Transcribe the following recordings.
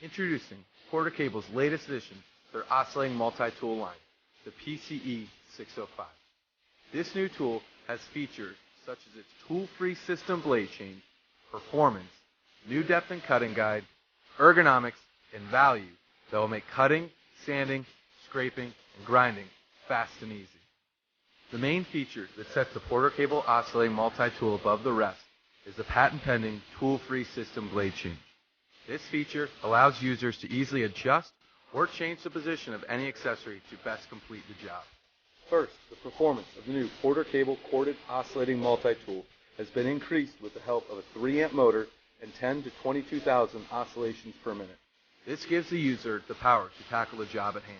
Introducing Porter Cable's latest addition to their oscillating multi-tool line, the PCE 605. This new tool has features such as its tool-free system blade change, performance, new depth and cutting guide, ergonomics, and value that will make cutting, sanding, scraping, and grinding fast and easy. The main feature that sets the Porter Cable oscillating multi-tool above the rest is the patent-pending tool-free system blade change. This feature allows users to easily adjust or change the position of any accessory to best complete the job. First, the performance of the new Porter Cable corded oscillating multi-tool has been increased with the help of a 3-amp motor and 10 to 22,000 oscillations per minute. This gives the user the power to tackle the job at hand.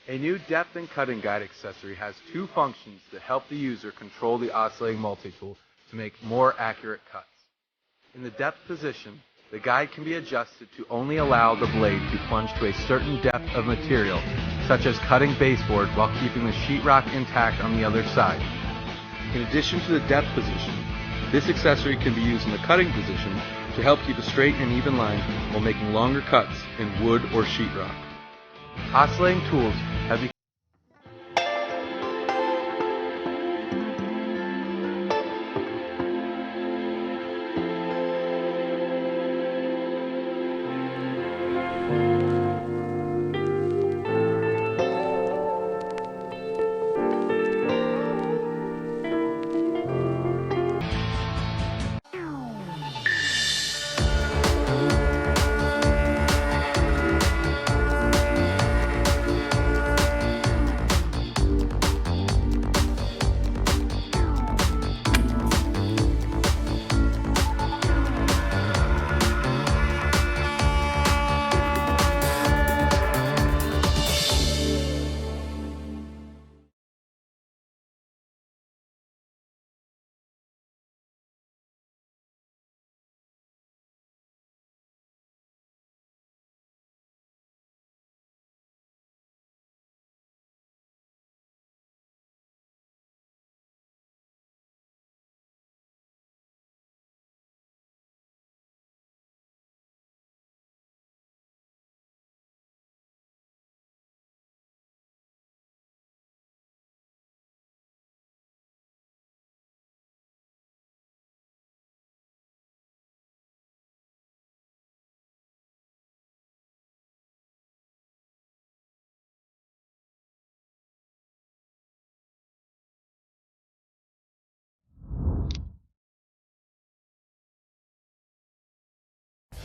A new depth and cutting guide accessory has 2 functions that help the user control the oscillating multi-tool to make more accurate cuts. In the depth position, the guide can be adjusted to only allow the blade to plunge to a certain depth of material, such as cutting baseboard while keeping the sheetrock intact on the other side. In addition to the depth position, this accessory can be used in the cutting position to help keep a straight and even line while making longer cuts in wood or sheetrock. Oscillating tools have become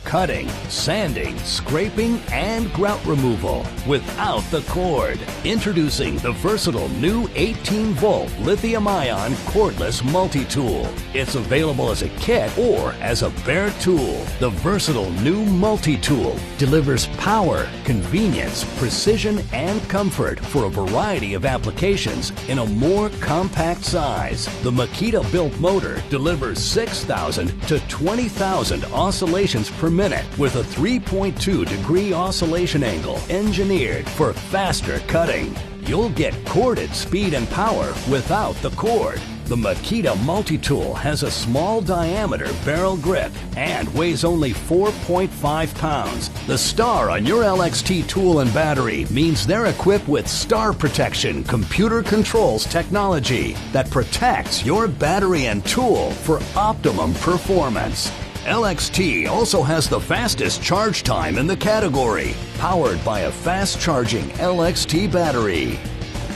cutting, sanding, scraping, and grout removal without the cord. Introducing the versatile new 18-volt lithium-ion cordless multi-tool. It's available as a kit or as a bare tool. The versatile new multi-tool delivers power, convenience, precision, and comfort for a variety of applications in a more compact size. The Makita-built motor delivers 6,000 to 20,000 oscillations per minute with a 3.2-degree oscillation angle engineered for faster cutting. You'll get corded speed and power without the cord. The Makita multi-tool has a small diameter barrel grip and weighs only 4.5 pounds. The star on your LXT tool and battery means they're equipped with Star Protection computer controls technology that protects your battery and tool for optimum performance. LXT also has the fastest charge time in the category, powered by a fast-charging LXT battery.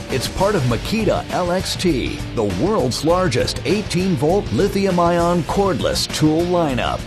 It's part of Makita LXT, the world's largest 18-volt lithium-ion cordless tool lineup.